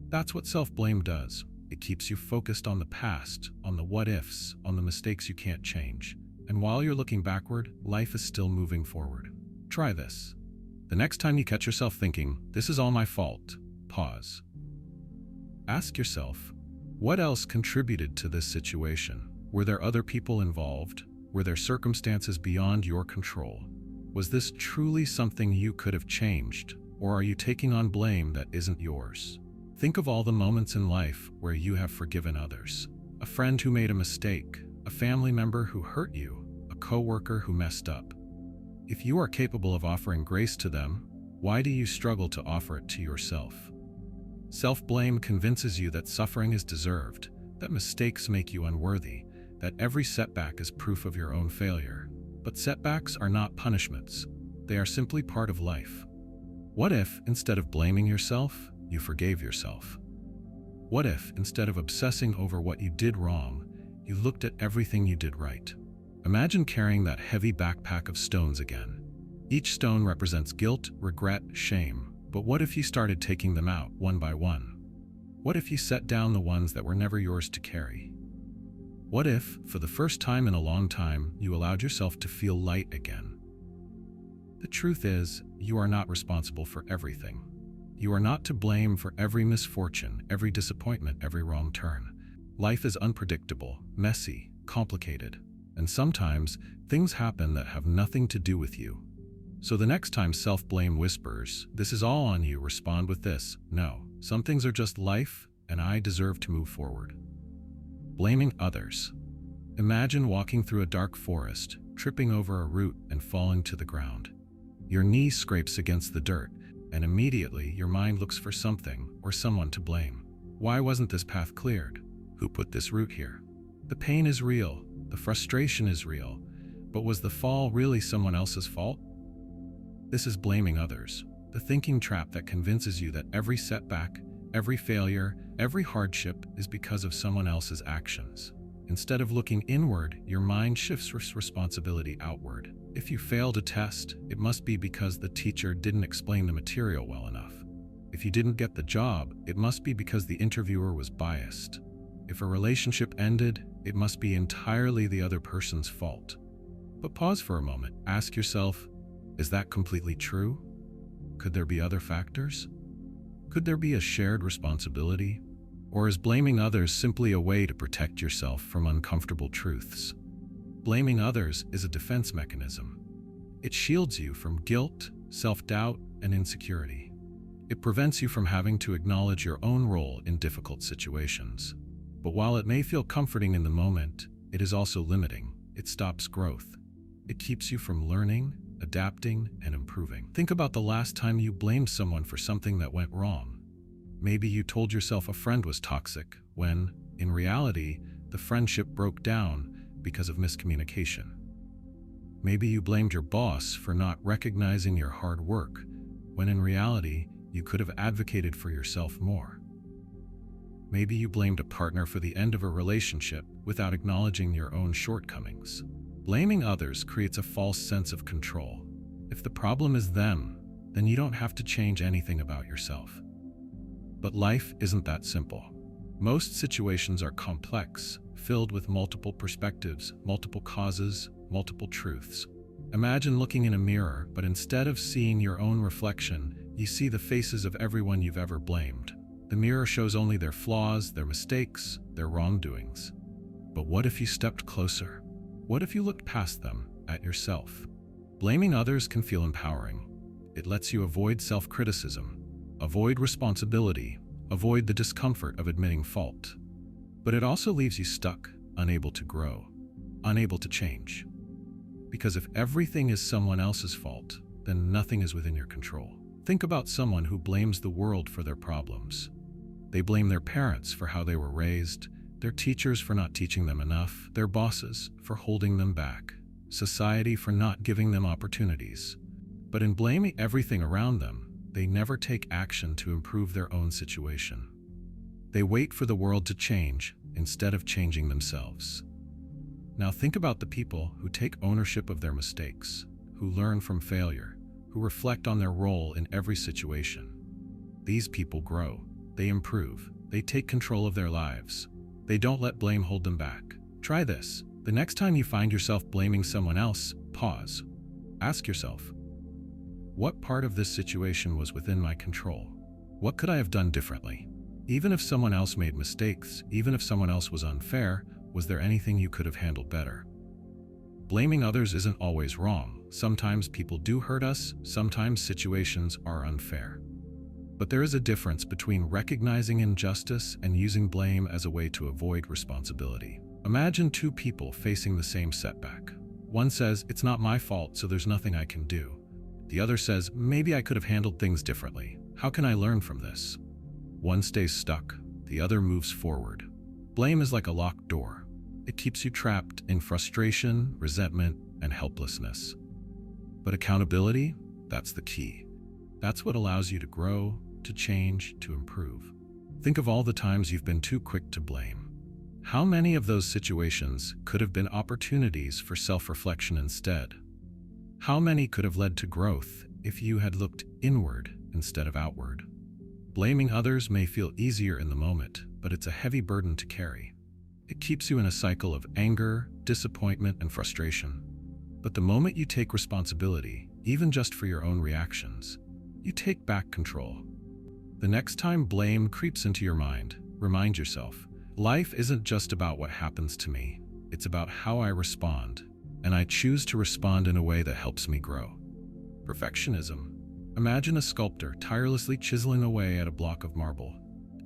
That's what self-blame does. It keeps you focused on the past, on the what-ifs, on the mistakes you can't change. And while you're looking backward, life is still moving forward. Try this. The next time you catch yourself thinking, "This is all my fault," pause. Ask yourself, what else contributed to this situation? Were there other people involved? Were there circumstances beyond your control? Was this truly something you could have changed? Or are you taking on blame that isn't yours? Think of all the moments in life where you have forgiven others. A friend who made a mistake, a family member who hurt you, a coworker who messed up. If you are capable of offering grace to them, why do you struggle to offer it to yourself? Self-blame convinces you that suffering is deserved, that mistakes make you unworthy, that every setback is proof of your own failure. But setbacks are not punishments. They are simply part of life. What if, instead of blaming yourself, you forgave yourself? What if, instead of obsessing over what you did wrong, you looked at everything you did right? Imagine carrying that heavy backpack of stones again. Each stone represents guilt, regret, shame. But what if you started taking them out one by one? What if you set down the ones that were never yours to carry? What if, for the first time in a long time, you allowed yourself to feel light again? The truth is, you are not responsible for everything. You are not to blame for every misfortune, every disappointment, every wrong turn. Life is unpredictable, messy, complicated, and sometimes things happen that have nothing to do with you. So the next time self-blame whispers, "This is all on you," respond with this: "No, some things are just life, and I deserve to move forward." Blaming others. Imagine walking through a dark forest, tripping over a root and falling to the ground. Your knee scrapes against the dirt, and immediately your mind looks for something or someone to blame. Why wasn't this path cleared? Who put this root here? The pain is real, the frustration is real, but was the fall really someone else's fault? This is blaming others, the thinking trap that convinces you that every setback, every failure, every hardship is because of someone else's actions. Instead of looking inward, your mind shifts responsibility outward. If you failed a test, it must be because the teacher didn't explain the material well enough. If you didn't get the job, it must be because the interviewer was biased. If a relationship ended, it must be entirely the other person's fault. But pause for a moment. Ask yourself, is that completely true? Could there be other factors? Could there be a shared responsibility? Or is blaming others simply a way to protect yourself from uncomfortable truths? Blaming others is a defense mechanism. It shields you from guilt, self-doubt, and insecurity. It prevents you from having to acknowledge your own role in difficult situations. But while it may feel comforting in the moment, it is also limiting. It stops growth. It keeps you from learning, adapting, and improving. Think about the last time you blamed someone for something that went wrong. Maybe you told yourself a friend was toxic when, in reality, the friendship broke down because of miscommunication. Maybe you blamed your boss for not recognizing your hard work when, in reality, you could have advocated for yourself more. Maybe you blamed a partner for the end of a relationship without acknowledging your own shortcomings. Blaming others creates a false sense of control. If the problem is them, then you don't have to change anything about yourself. But life isn't that simple. Most situations are complex, filled with multiple perspectives, multiple causes, multiple truths. Imagine looking in a mirror, but instead of seeing your own reflection, you see the faces of everyone you've ever blamed. The mirror shows only their flaws, their mistakes, their wrongdoings. But what if you stepped closer? What if you looked past them, at yourself? Blaming others can feel empowering. It lets you avoid self-criticism, avoid responsibility, avoid the discomfort of admitting fault. But it also leaves you stuck, unable to grow, unable to change. Because if everything is someone else's fault, then nothing is within your control. Think about someone who blames the world for their problems. They blame their parents for how they were raised, their teachers for not teaching them enough, their bosses for holding them back, society for not giving them opportunities. But in blaming everything around them, they never take action to improve their own situation. They wait for the world to change instead of changing themselves. Now think about the people who take ownership of their mistakes, who learn from failure, who reflect on their role in every situation. These people grow, they improve, they take control of their lives. They don't let blame hold them back. Try this. The next time you find yourself blaming someone else, pause. Ask yourself, what part of this situation was within my control? What could I have done differently? Even if someone else made mistakes, even if someone else was unfair, was there anything you could have handled better? Blaming others isn't always wrong. Sometimes people do hurt us, sometimes situations are unfair. But there is a difference between recognizing injustice and using blame as a way to avoid responsibility. Imagine two people facing the same setback. One says, "It's not my fault, so there's nothing I can do." The other says, "Maybe I could have handled things differently. How can I learn from this?" One stays stuck, the other moves forward. Blame is like a locked door. It keeps you trapped in frustration, resentment, and helplessness. But accountability, that's the key. That's what allows you to grow, to change, to improve. Think of all the times you've been too quick to blame. How many of those situations could have been opportunities for self-reflection instead? How many could have led to growth if you had looked inward instead of outward? Blaming others may feel easier in the moment, but it's a heavy burden to carry. It keeps you in a cycle of anger, disappointment, and frustration. But the moment you take responsibility, even just for your own reactions, you take back control. The next time blame creeps into your mind, remind yourself, life isn't just about what happens to me, it's about how I respond, and I choose to respond in a way that helps me grow. Perfectionism. Imagine a sculptor tirelessly chiseling away at a block of marble.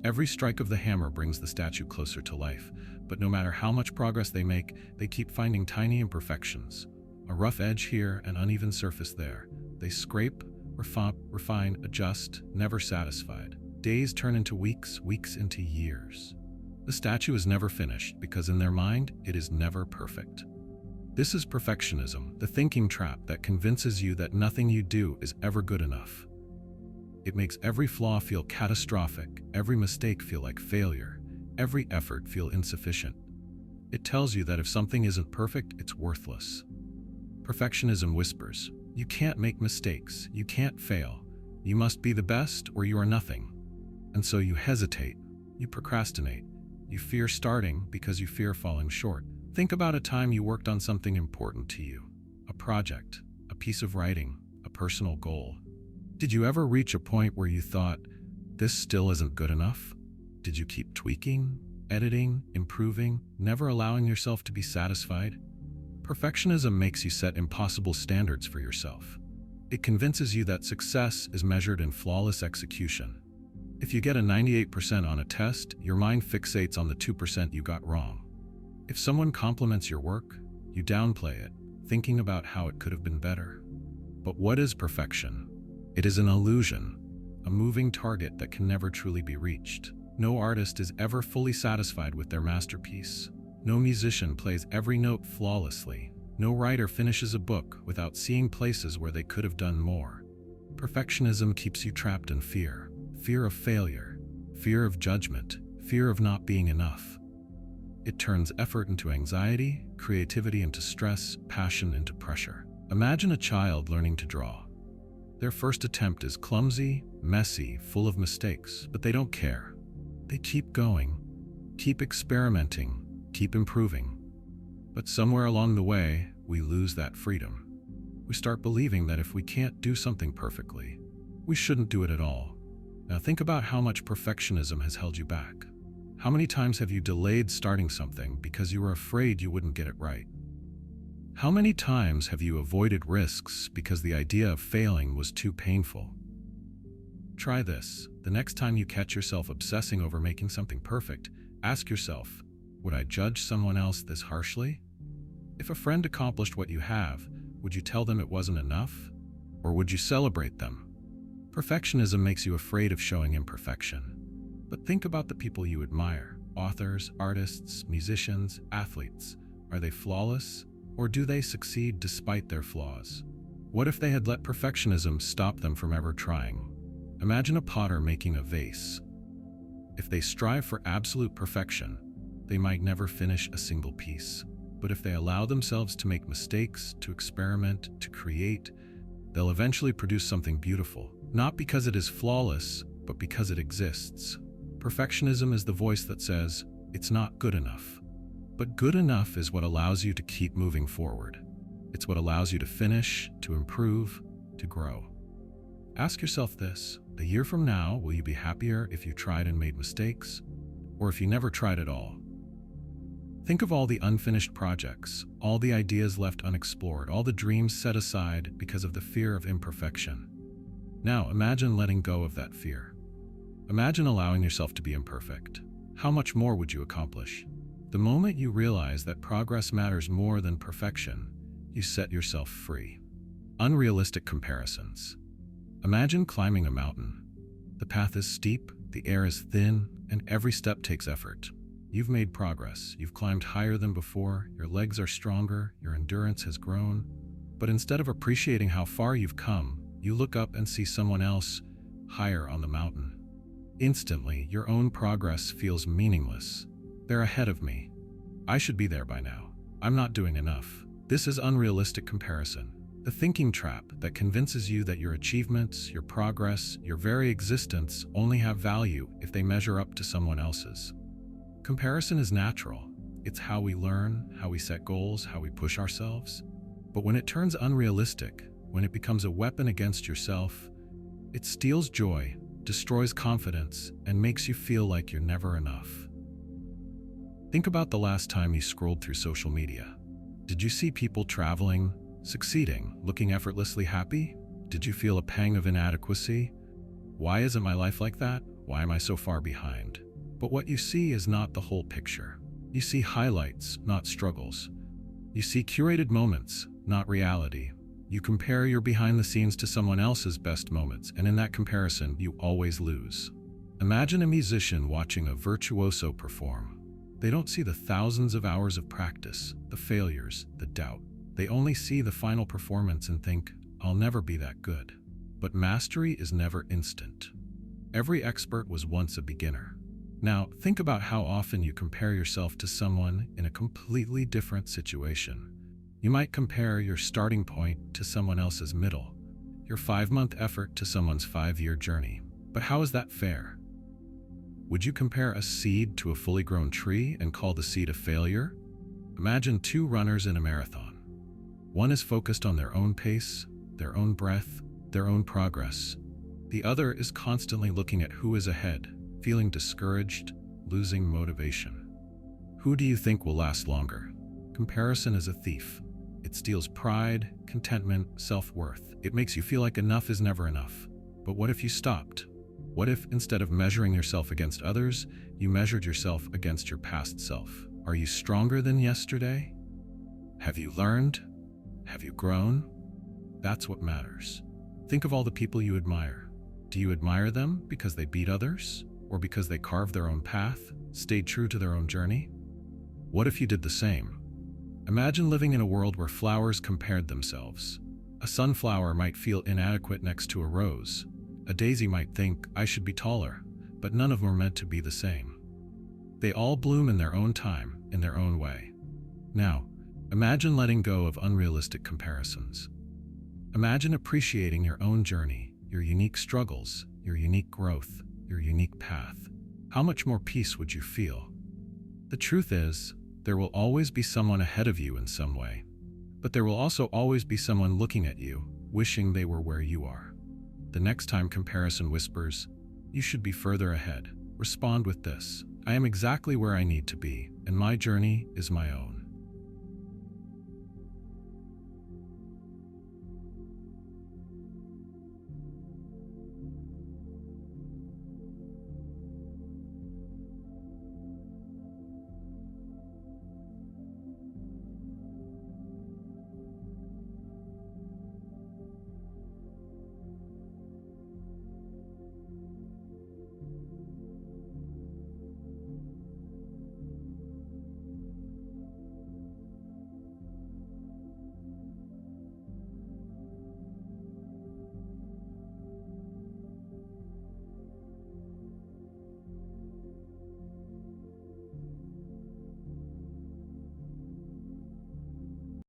Every strike of the hammer brings the statue closer to life, but no matter how much progress they make, they keep finding tiny imperfections. A rough edge here, an uneven surface there. They scrape, refine, adjust, never satisfied. Days turn into weeks, weeks into years. The statue is never finished because in their mind, it is never perfect. This is perfectionism, the thinking trap that convinces you that nothing you do is ever good enough. It makes every flaw feel catastrophic, every mistake feel like failure, every effort feel insufficient. It tells you that if something isn't perfect, it's worthless. Perfectionism whispers, you can't make mistakes, you can't fail, you must be the best or you are nothing. And so you hesitate, you procrastinate, you fear starting because you fear falling short. Think about a time you worked on something important to you, a project, a piece of writing, a personal goal. Did you ever reach a point where you thought, this still isn't good enough? Did you keep tweaking, editing, improving, never allowing yourself to be satisfied? Perfectionism makes you set impossible standards for yourself. It convinces you that success is measured in flawless execution. If you get a 98% on a test, your mind fixates on the 2% you got wrong. If someone compliments your work, you downplay it, thinking about how it could have been better. But what is perfection? It is an illusion, a moving target that can never truly be reached. No artist is ever fully satisfied with their masterpiece. No musician plays every note flawlessly. No writer finishes a book without seeing places where they could have done more. Perfectionism keeps you trapped in fear. Fear of failure, fear of judgment, fear of not being enough. It turns effort into anxiety, creativity into stress, passion into pressure. Imagine a child learning to draw. Their first attempt is clumsy, messy, full of mistakes, but they don't care. They keep going, keep experimenting, keep improving. But somewhere along the way, we lose that freedom. We start believing that if we can't do something perfectly, we shouldn't do it at all. Now think about how much perfectionism has held you back. How many times have you delayed starting something because you were afraid you wouldn't get it right? How many times have you avoided risks because the idea of failing was too painful? Try this. The next time you catch yourself obsessing over making something perfect, ask yourself, would I judge someone else this harshly? If a friend accomplished what you have, would you tell them it wasn't enough? Or would you celebrate them? Perfectionism makes you afraid of showing imperfection. But think about the people you admire. Authors, artists, musicians, athletes. Are they flawless? Or do they succeed despite their flaws? What if they had let perfectionism stop them from ever trying? Imagine a potter making a vase. If they strive for absolute perfection, they might never finish a single piece. But if they allow themselves to make mistakes, to experiment, to create, they'll eventually produce something beautiful. Not because it is flawless, but because it exists. Perfectionism is the voice that says, it's not good enough. But good enough is what allows you to keep moving forward. It's what allows you to finish, to improve, to grow. Ask yourself this: a year from now, will you be happier if you tried and made mistakes, or if you never tried at all? Think of all the unfinished projects, all the ideas left unexplored, all the dreams set aside because of the fear of imperfection. Now imagine letting go of that fear. Imagine allowing yourself to be imperfect. How much more would you accomplish? The moment you realize that progress matters more than perfection, you set yourself free. Unrealistic comparisons. Imagine climbing a mountain. The path is steep, the air is thin, and every step takes effort. You've made progress. You've climbed higher than before. Your legs are stronger. Your endurance has grown. But instead of appreciating how far you've come, you look up and see someone else higher on the mountain. Instantly, your own progress feels meaningless. They're ahead of me. I should be there by now. I'm not doing enough. This is unrealistic comparison. The thinking trap that convinces you that your achievements, your progress, your very existence only have value if they measure up to someone else's. Comparison is natural. It's how we learn, how we set goals, how we push ourselves. But when it turns unrealistic, when it becomes a weapon against yourself, it steals joy, destroys confidence, and makes you feel like you're never enough. Think about the last time you scrolled through social media. Did you see people traveling, succeeding, looking effortlessly happy? Did you feel a pang of inadequacy? Why isn't my life like that? Why am I so far behind? But what you see is not the whole picture. You see highlights, not struggles. You see curated moments, not reality. You compare your behind the scenes to someone else's best moments, and in that comparison, you always lose. Imagine a musician watching a virtuoso perform. They don't see the thousands of hours of practice, the failures, the doubt. They only see the final performance and think, I'll never be that good. But mastery is never instant. Every expert was once a beginner. Now, think about how often you compare yourself to someone in a completely different situation. You might compare your starting point to someone else's middle, your 5-month effort to someone's 5-year journey. But how is that fair? Would you compare a seed to a fully grown tree and call the seed a failure? Imagine 2 runners in a marathon. One is focused on their own pace, their own breath, their own progress. The other is constantly looking at who is ahead, feeling discouraged, losing motivation. Who do you think will last longer? Comparison is a thief. It steals pride, contentment, self-worth. It makes you feel like enough is never enough. But what if you stopped? What if, instead of measuring yourself against others, you measured yourself against your past self? Are you stronger than yesterday? Have you learned? Have you grown? That's what matters. Think of all the people you admire. Do you admire them because they beat others? Or because they carved their own path, stayed true to their own journey? What if you did the same? Imagine living in a world where flowers compared themselves. A sunflower might feel inadequate next to a rose. A daisy might think, I should be taller, but none of them are meant to be the same. They all bloom in their own time, in their own way. Now, imagine letting go of unrealistic comparisons. Imagine appreciating your own journey, your unique struggles, your unique growth, your unique path. How much more peace would you feel? The truth is, there will always be someone ahead of you in some way. But there will also always be someone looking at you, wishing they were where you are. The next time comparison whispers, you should be further ahead, respond with this: I am exactly where I need to be, and my journey is my own.